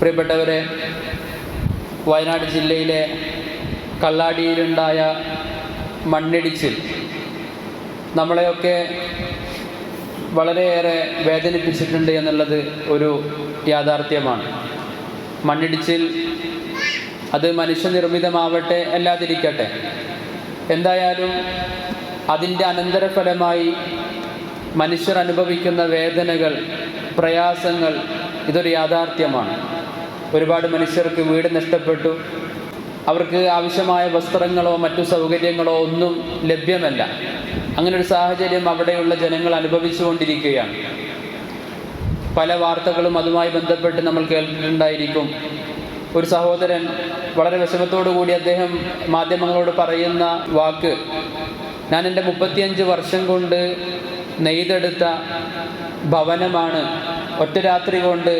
പ്രിയപ്പെട്ടവരെ, വയനാട് ജില്ലയിലെ കള്ളാടിയിലുണ്ടായ മണ്ണിടിച്ചിൽ നമ്മളെയൊക്കെ വളരെയേറെ വേദനിപ്പിച്ചിട്ടുണ്ട് എന്നുള്ളത് ഒരു യാഥാർത്ഥ്യമാണ്. മണ്ണിടിച്ചിൽ അത് മനുഷ്യനിർമ്മിതമാവട്ടെ അല്ലാതിരിക്കട്ടെ, എന്തായാലും അതിൻ്റെ അനന്തരഫലമായി മനുഷ്യർ അനുഭവിക്കുന്ന വേദനകൾ, പ്രയാസങ്ങൾ ഇതൊരു യാഥാർത്ഥ്യമാണ്. ഒരുപാട് മനുഷ്യർക്ക് വീട് നഷ്ടപ്പെട്ടു. അവർക്ക് ആവശ്യമായ വസ്ത്രങ്ങളോ മറ്റു സൗകര്യങ്ങളോ ഒന്നും ലഭ്യമല്ല. അങ്ങനൊരു സാഹചര്യം അവിടെയുള്ള ജനങ്ങൾ അനുഭവിച്ചുകൊണ്ടിരിക്കുകയാണ്. പല വാർത്തകളും അതുമായി ബന്ധപ്പെട്ട് നമ്മൾ കേട്ടിട്ടുണ്ടായിരിക്കും. ഒരു സഹോദരൻ വളരെ വിഷമത്തോടു കൂടി അദ്ദേഹം മാധ്യമങ്ങളോട് പറയുന്ന വാക്ക്, ഞാൻ എൻ്റെ 35 വർഷം കൊണ്ട് നെയ്തെടുത്ത ഭവനമാണ് ഒറ്റ രാത്രി കൊണ്ട്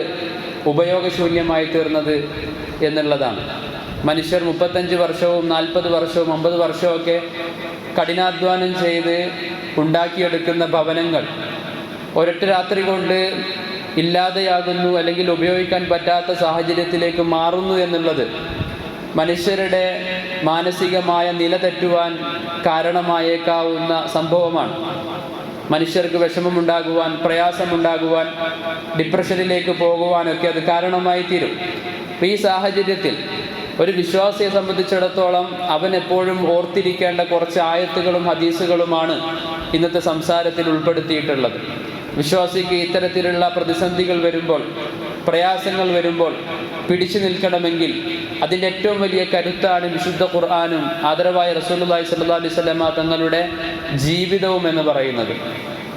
ഉപയോഗശൂന്യമായി തീർന്നത് എന്നുള്ളതാണ്. മനുഷ്യർ 35 വർഷവും 40 വർഷവും 50 വർഷമൊക്കെ കഠിനാധ്വാനം ചെയ്ത് ഉണ്ടാക്കിയെടുക്കുന്ന ഭവനങ്ങൾ ഒരൊറ്റ രാത്രി കൊണ്ട് ഇല്ലാതെയാകുന്നു, അല്ലെങ്കിൽ ഉപയോഗിക്കാൻ പറ്റാത്ത സാഹചര്യത്തിലേക്ക് മാറുന്നു എന്നുള്ളത് മനുഷ്യരുടെ മാനസികമായ നില തെറ്റുവാൻ കാരണമായേക്കാവുന്ന സംഭവമാണ്. മനുഷ്യർക്ക് വിഷമമുണ്ടാകുവാൻ, പ്രയാസമുണ്ടാകുവാൻ, ഡിപ്രഷനിലേക്ക് പോകുവാനൊക്കെ അത് കാരണമായി തീരും. ഈ സാഹചര്യത്തിൽ ഒരു വിശ്വാസിയെ സംബന്ധിച്ചിടത്തോളം അവൻ എപ്പോഴും ഓർത്തിരിക്കേണ്ട കുറച്ച് ആയത്തുകളും ഹദീസുകളുമാണ് ഇന്നത്തെ സംസാരത്തിൽ ഉൾപ്പെടുത്തിയിട്ടുള്ളത്. വിശ്വാസിക്ക് ഇത്തരത്തിലുള്ള പ്രതിസന്ധികൾ വരുമ്പോൾ, പ്രയാസങ്ങൾ വരുമ്പോൾ പിടിച്ചു നിൽക്കണമെങ്കിൽ അതിൻ്റെ ഏറ്റവും വലിയ കരുത്താണ് വിശുദ്ധ ഖുർആനും ആദരവായ റസൂലുള്ളാഹി സ്വല്ലല്ലാഹു അലൈഹി വസല്ലമ തങ്ങളുടെ ജീവിതവും എന്ന് പറയുന്നത്.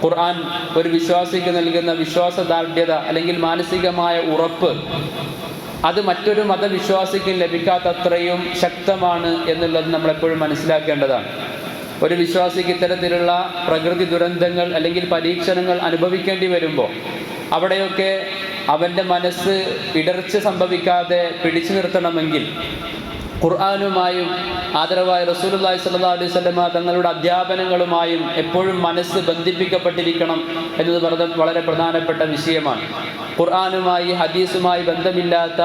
ഖുർആൻ ഒരു വിശ്വാസിക്ക് നൽകുന്ന വിശ്വാസദാർഢ്യത അല്ലെങ്കിൽ മാനസികമായ ഉറപ്പ്, അത് മറ്റൊരു മതവിശ്വാസിക്ക് ലഭിക്കാത്തത്രയും ശക്തമാണ് എന്നുള്ളത് നമ്മളെപ്പോഴും മനസ്സിലാക്കേണ്ടതാണ്. ഒരു വിശ്വാസിക്ക് ഇത്തരത്തിലുള്ള പ്രകൃതി ദുരന്തങ്ങൾ അല്ലെങ്കിൽ പരീക്ഷണങ്ങൾ അനുഭവിക്കേണ്ടി വരുമ്പോൾ അവിടെയൊക്കെ അവൻ്റെ മനസ്സ് ഇടർച്ച സംഭവിക്കാതെ പിടിച്ചു നിർത്തണമെങ്കിൽ ഖുർആനുമായും ആദരവായ റസൂലുള്ളാഹി സ്വല്ലല്ലാഹു അലൈഹി വസല്ലമ തങ്ങളുടെ അധ്യാപനങ്ങളുമായും എപ്പോഴും മനസ്സ് ബന്ധിപ്പിക്കപ്പെട്ടിരിക്കണം എന്നത് വളരെ പ്രധാനപ്പെട്ട വിഷയമാണ്. ഖുർആനുമായി ഹദീസുമായി ബന്ധമില്ലാത്ത,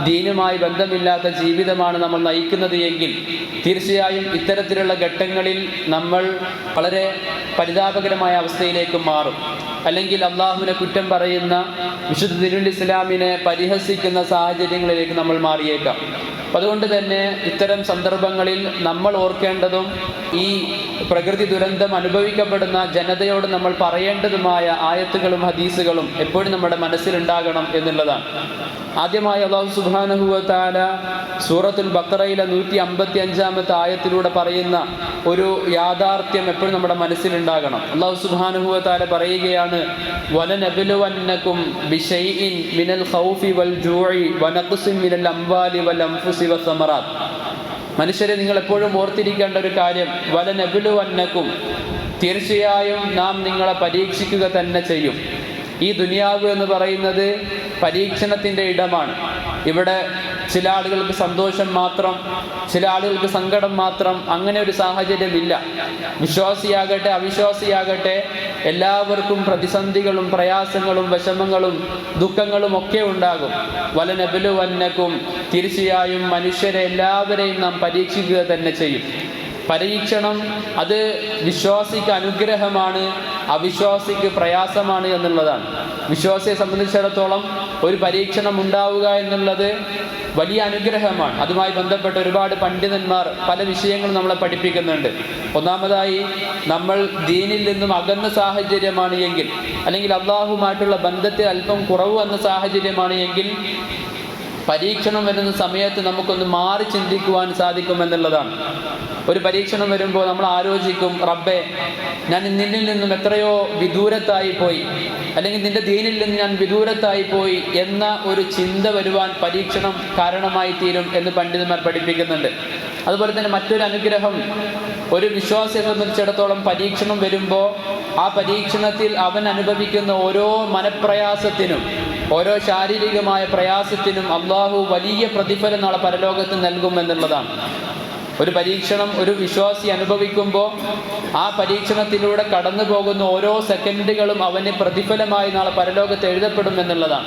ദീനുമായി ബന്ധമില്ലാത്ത ജീവിതമാണ് നമ്മൾ നയിക്കുന്നത് എങ്കിൽ തീർച്ചയായും ഇത്തരത്തിലുള്ള ഘട്ടങ്ങളിൽ നമ്മൾ വളരെ പരിതാപകരമായ അവസ്ഥയിലേക്ക് മാറും. അല്ലെങ്കിൽ അള്ളാഹുവിനെ കുറ്റം പറയുന്ന, വിശുദ്ധ ദീനുൽ ഇസ്ലാമിനെ പരിഹസിക്കുന്ന സാഹചര്യങ്ങളിലേക്ക് നമ്മൾ മാറിയേക്കാം. അതുകൊണ്ട് തന്നെ ഇത്തരം സന്ദർഭങ്ങളിൽ നമ്മൾ ഓർക്കേണ്ടതും ഈ പ്രകൃതി ദുരന്തം അനുഭവിക്കപ്പെടുന്ന ജനതയോട് നമ്മൾ പറയേണ്ടതുമായ ആയത്തുകളും ഹദീസുകളും എപ്പോഴും നമ്മുടെ മനസ്സിലുണ്ടാകണം എന്നുള്ളതാണ്. ആദ്യമായി അല്ലാഹു സുബ്ഹാനഹു വ തആല സൂറത്തുൽ ബഖറയിലെ 155-ാമത്തെ ആയത്തിലൂടെ പറയുന്ന ഒരു യാഥാർത്ഥ്യം എപ്പോഴും നമ്മുടെ മനസ്സിലുണ്ടാകണം. അല്ലാഹു സുബ്ഹാനഹു വ തആല പറയുകയാണ്, വലനബ്ലുവന്നകും ബിശൈഇൻ മിനൽ ഖൗഫി വൽ ജൂഇ വനഖ്സിൻ മിനൽ അംവാലി വൽ അൻഫുസി വസ്സമറാത്ത്. മനുഷ്യരെ, നിങ്ങൾ എപ്പോഴും ഓർത്തിരിക്കേണ്ട ഒരു കാര്യം, വലനബ്ലുവന്നകും, തീർച്ചയായും നാം നിങ്ങളെ പരീക്ഷിക്കുക തന്നെ ചെയ്യും. ഈ ദുനിയാവ് എന്ന് പറയുന്നത് പരീക്ഷണത്തിൻ്റെ ഇടമാണ്. ഇവിടെ ചില ആളുകൾക്ക് സന്തോഷം മാത്രം, ചില ആളുകൾക്ക് സങ്കടം മാത്രം, അങ്ങനെ ഒരു സാഹചര്യമില്ല. വിശ്വാസിയാകട്ടെ അവിശ്വാസിയാകട്ടെ എല്ലാവർക്കും പ്രതിസന്ധികളും പ്രയാസങ്ങളും വിഷമങ്ങളും ദുഃഖങ്ങളും ഒക്കെ ഉണ്ടാകും. വലനബ്ലുവന്നകും, തീർച്ചയായും മനുഷ്യരെ എല്ലാവരെയും നാം പരീക്ഷിക്കുക തന്നെ ചെയ്യും. പരീക്ഷണം അത് വിശ്വാസിക്ക് അനുഗ്രഹമാണ്, അവിശ്വാസിക്ക് പ്രയാസമാണ് എന്നുള്ളതാണ്. വിശ്വാസിയെ സംബന്ധിച്ചിടത്തോളം ഒരു പരീക്ഷണം ഉണ്ടാവുക എന്നുള്ളത് വലിയ അനുഗ്രഹമാണ്. അതുമായി ബന്ധപ്പെട്ട് ഒരുപാട് പണ്ഡിതന്മാർ പല വിഷയങ്ങളും നമ്മളെ പഠിപ്പിക്കുന്നുണ്ട്. ഒന്നാമതായി, നമ്മൾ ദീനിൽ നിന്നും അകന്ന സാഹചര്യമാണ് എങ്കിൽ, അല്ലെങ്കിൽ അള്ളാഹുമായിട്ടുള്ള ബന്ധത്തിൽ അല്പം കുറവ് വന്ന സാഹചര്യമാണ് എങ്കിൽ പരീക്ഷണം വരുന്ന സമയത്ത് നമുക്കൊന്ന് മാറി ചിന്തിക്കുവാൻ സാധിക്കുമെന്നുള്ളതാണ്. ഒരു പരീക്ഷണം വരുമ്പോൾ നമ്മൾ ആലോചിക്കും, റബ്ബേ, ഞാൻ നിന്നിൽ നിന്നും എത്രയോ വിദൂരത്തായി പോയി, അല്ലെങ്കിൽ നിന്റെ ദീനിൽ നിന്ന് ഞാൻ വിദൂരത്തായി പോയി എന്ന ഒരു ചിന്ത വരുവാൻ പരീക്ഷണം കാരണമായി തീരും എന്ന് പണ്ഡിതന്മാർ പഠിപ്പിക്കുന്നുണ്ട്. അതുപോലെ തന്നെ മറ്റൊരു അനുഗ്രഹം, ഒരു വിശ്വാസിയെ സംബന്ധിച്ചിടത്തോളം പരീക്ഷണം വരുമ്പോൾ ആ പരീക്ഷണത്തിൽ അവൻ അനുഭവിക്കുന്ന ഓരോ മനപ്രയാസത്തിനും, ഓരോ ശാരീരികമായ പ്രയാസത്തിനും അള്ളാഹു വലിയ പ്രതിഫലം നാളെ പരലോകത്ത് നൽകുമെന്നുള്ളതാണ്. ഒരു പരീക്ഷണം ഒരു വിശ്വാസി അനുഭവിക്കുമ്പോൾ ആ പരീക്ഷണത്തിലൂടെ കടന്നു പോകുന്ന ഓരോ സെക്കൻഡുകളും അവന് പ്രതിഫലമായി നാളെ പരലോകത്ത് എഴുതപ്പെടും എന്നുള്ളതാണ്.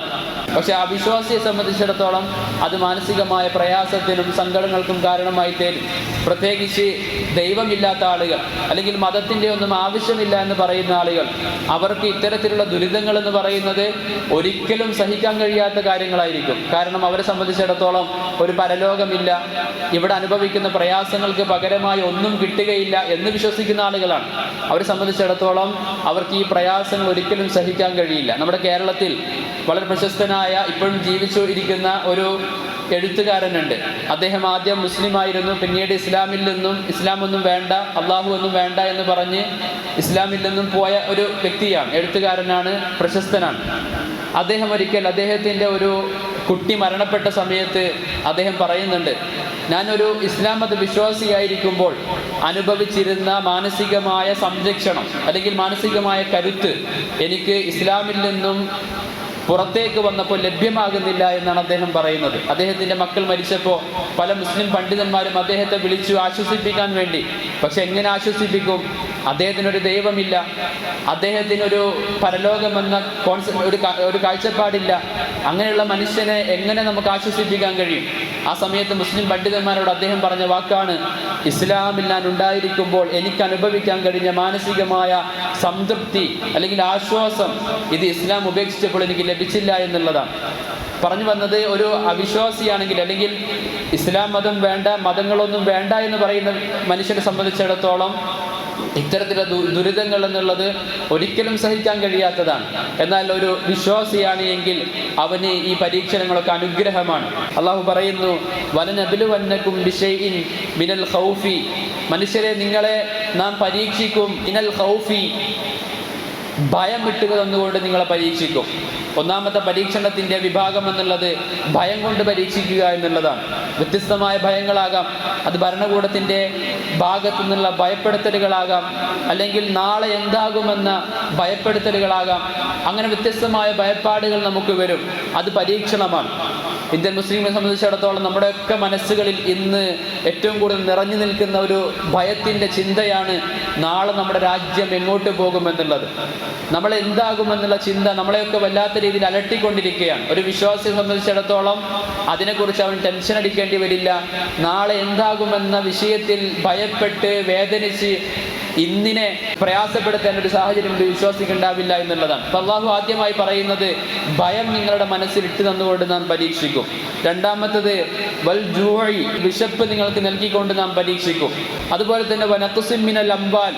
പക്ഷെ അവിശ്വാസിയെ സംബന്ധിച്ചിടത്തോളം അത് മാനസികമായ പ്രയാസത്തിനും സങ്കടങ്ങൾക്കും കാരണമായി തീരും. പ്രത്യേകിച്ച് ദൈവമില്ലാത്ത ആളുകൾ, അല്ലെങ്കിൽ മതത്തിൻ്റെ ഒന്നും ആവശ്യമില്ല എന്ന് പറയുന്ന ആളുകൾ, അവർക്ക് ഇത്തരത്തിലുള്ള ദുരിതങ്ങൾ എന്ന് പറയുന്നത് ഒരിക്കലും സഹിക്കാൻ കഴിയാത്ത കാര്യങ്ങളായിരിക്കും. കാരണം അവരെ സംബന്ധിച്ചിടത്തോളം ഒരു പരലോകമില്ല, ഇവിടെ അനുഭവിക്കുന്ന പ്രയാസങ്ങൾക്ക് പകരമായി ഒന്നും കിട്ടുകയില്ല എന്ന് വിശ്വസിക്കുന്ന ആളുകളാണ്. അവരെ സംബന്ധിച്ചിടത്തോളം അവർക്ക് ഈ പ്രയാസങ്ങൾ ഒരിക്കലും സഹിക്കാൻ കഴിയില്ല. നമ്മുടെ കേരളത്തിൽ വളരെ പ്രശസ്തനായ ഇപ്പോഴും ജീവിച്ചു ഇരിക്കുന്ന ഒരു എഴുത്തുകാരനുണ്ട്. അദ്ദേഹം ആദ്യം മുസ്ലിം ആയിരുന്നു, പിന്നീട് ഇസ്ലാമൊന്നും വേണ്ട, അള്ളാഹു ഒന്നും വേണ്ട എന്ന് പറഞ്ഞ് ഇസ്ലാമിൽ നിന്നും പോയ ഒരു വ്യക്തിയാണ്, എഴുത്തുകാരനാണ്, പ്രശസ്തനാണ്. അദ്ദേഹം ഒരിക്കൽ അദ്ദേഹത്തിൻ്റെ ഒരു കുട്ടി മരണപ്പെട്ട സമയത്ത് അദ്ദേഹം പറയുന്നുണ്ട്, ഞാനൊരു ഇസ്ലാം മത വിശ്വാസിയായിരിക്കുമ്പോൾ അനുഭവിച്ചിരുന്ന മാനസികമായ സംരക്ഷണം അല്ലെങ്കിൽ മാനസികമായ കരുത്ത് എനിക്ക് ഇസ്ലാമിൽ നിന്നും പുറത്തേക്ക് വന്നപ്പോൾ ലഭ്യമാകുന്നില്ല എന്നാണ് അദ്ദേഹം പറയുന്നത്. അദ്ദേഹത്തിൻ്റെ മക്കൾ മരിച്ചപ്പോൾ പല മുസ്ലിം പണ്ഡിതന്മാരും അദ്ദേഹത്തെ വിളിച്ചു ആശ്വസിപ്പിക്കാൻ വേണ്ടി. പക്ഷെ എങ്ങനെ ആശ്വസിപ്പിക്കും? അദ്ദേഹത്തിനൊരു ദൈവമില്ല, അദ്ദേഹത്തിനൊരു പരലോകമെന്ന ഒരു കാഴ്ചപ്പാടില്ല. അങ്ങനെയുള്ള മനുഷ്യനെ എങ്ങനെ നമുക്ക് ആശ്വസിപ്പിക്കാൻ കഴിയും? ആ സമയത്ത് മുസ്ലിം പണ്ഡിതന്മാരോട് അദ്ദേഹം പറഞ്ഞ വാക്കാണ്, ഇസ്ലാമിൽ ഞാൻ ഉണ്ടായിരിക്കുമ്പോൾ എനിക്ക് അനുഭവിക്കാൻ കഴിഞ്ഞ മാനസികമായ സംതൃപ്തി അല്ലെങ്കിൽ ആശ്വാസം ഇത് ഇസ്ലാം ഉപേക്ഷിച്ചപ്പോൾ എനിക്ക് ലഭിച്ചില്ല എന്നുള്ളതാണ്. പറഞ്ഞു വന്നത്, ഒരു അവിശ്വാസിയാണെങ്കിൽ അല്ലെങ്കിൽ ഇസ്ലാം മതം വേണ്ട, മതങ്ങളൊന്നും വേണ്ട എന്ന് പറയുന്ന മനുഷ്യനെ സംബന്ധിച്ചിടത്തോളം ഇത്തരത്തിലുള്ള ദുരിതങ്ങൾ എന്നുള്ളത് ഒരിക്കലും സഹിക്കാൻ കഴിയാത്തതാണ്. എന്നാൽ ഒരു വിശ്വാസിയാണ് എങ്കിൽ അവന് ഈ പരീക്ഷണങ്ങളൊക്കെ അനുഗ്രഹമാണ്. അള്ളാഹു പറയുന്നു, വലനബ്ലുവന്നകും ബിശൈഇൻ മിനൽ ഖൗഫി, മനുഷ്യരെ നിങ്ങളെ നാം പരീക്ഷിക്കും, മിനൽ ഖൗഫി, ഭയം വിട്ടുക തന്നുകൊണ്ട് നിങ്ങളെ പരീക്ഷിക്കും. ഒന്നാമത്തെ പരീക്ഷണത്തിൻ്റെ വിഭാഗം എന്നുള്ളത് ഭയം കൊണ്ട് പരീക്ഷിക്കുക എന്നുള്ളതാണ്. വ്യത്യസ്തമായ ഭയങ്ങളാകാം, അത് ഭരണകൂടത്തിൻ്റെ ഭാഗത്തു നിന്നുള്ള ഭയപ്പെടുത്തലുകളാകാം, അല്ലെങ്കിൽ നാളെ എന്താകുമെന്ന ഭയപ്പെടുത്തലുകളാകാം. അങ്ങനെ വ്യത്യസ്തമായ ഭയപ്പാടുകൾ നമുക്ക് വരും, അത് പരീക്ഷണമാണ്. ഇന്ത്യൻ മുസ്ലിങ്ങളെ സംബന്ധിച്ചിടത്തോളം നമ്മുടെയൊക്കെ മനസ്സുകളിൽ ഇന്ന് ഏറ്റവും കൂടുതൽ നിറഞ്ഞു നിൽക്കുന്ന ഒരു ഭയത്തിൻ്റെ ചിന്തയാണ് നാളെ നമ്മുടെ രാജ്യം എങ്ങോട്ട് പോകുമെന്നുള്ളത്. നമ്മളെന്താകുമെന്നുള്ള ചിന്ത നമ്മളെയൊക്കെ വല്ലാത്ത രീതിയിൽ അലട്ടിക്കൊണ്ടിരിക്കുകയാണ്. ഒരു വിശ്വാസിയെ സംബന്ധിച്ചിടത്തോളം അതിനെക്കുറിച്ച് അവൻ ടെൻഷൻ അടിക്കേണ്ടി വരില്ല. നാളെ എന്താകുമെന്ന വിഷയത്തിൽ ഭയപ്പെട്ട് വേദനിച്ച് ഇന്നിനെ പ്രയാസപ്പെടുത്താൻ ഒരു സാഹചര്യം ഒരു വിശ്വാസിക്ക് ഉണ്ടാവില്ല എന്നുള്ളതാണ്. അല്ലാഹു ആദ്യമായി പറയുന്നത് ഭയം നിങ്ങളുടെ മനസ്സിൽ ഇട്ട് തന്നുകൊണ്ട് നാം പരീക്ഷിക്കും. രണ്ടാമത്തത് വൽ ജൂഇ, വിശപ്പ് നിങ്ങൾക്ക് നൽകിക്കൊണ്ട് നാം പരീക്ഷിക്കും. അതുപോലെ തന്നെ വനഖ്സിൻ മിനൽ അംവാൽ,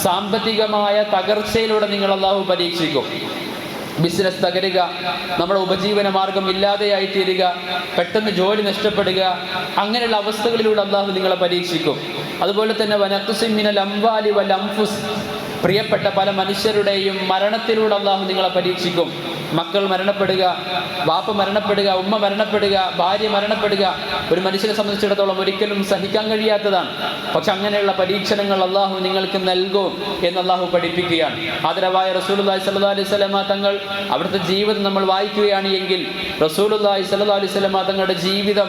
സാമ്പത്തികമായ തകർച്ചയിലൂടെ നിങ്ങൾ അല്ലാഹു പരീക്ഷിക്കും. ബിസിനസ് തകരുക, നമ്മുടെ ഉപജീവന മാർഗം ഇല്ലാതെയായി തീരുക, പെട്ടെന്ന് ജോലി നഷ്ടപ്പെടുക, അങ്ങനെയുള്ള അവസ്ഥകളിലൂടെ അല്ലാഹു നിങ്ങളെ പരീക്ഷിക്കും. അതുപോലെ തന്നെ വനഖ്സിൻ മിനൽ അംവാലി വൽ അൻഫുസ്, പ്രിയപ്പെട്ട പല മനുഷ്യരുടെയും മരണത്തിലൂടെ അല്ലാഹു നിങ്ങളെ പരീക്ഷിക്കും. മക്കൾ മരണപ്പെടുക, വാപ്പ മരണപ്പെടുക, ഉമ്മ മരണപ്പെടുക, ഭാര്യ മരണപ്പെടുക, ഒരു മനുഷ്യനെ സംബന്ധിച്ചിടത്തോളം ഒരിക്കലും സഹിക്കാൻ കഴിയാത്തതാണ്. പക്ഷെ അങ്ങനെയുള്ള പരീക്ഷണങ്ങൾ അള്ളാഹു നിങ്ങൾക്ക് നൽകും എന്ന് അള്ളാഹു പഠിപ്പിക്കുകയാണ്. ആദരവായ റസൂലുള്ളാഹി സ്വല്ലല്ലാഹു അലൈഹി വസല്ലമ തങ്ങൾ അവിടുത്തെ ജീവിതം നമ്മൾ വായിക്കുകയാണ് എങ്കിൽ റസൂലുള്ളാഹി സ്വല്ലല്ലാഹു അലൈഹി വസല്ലമ തങ്ങളുടെ ജീവിതം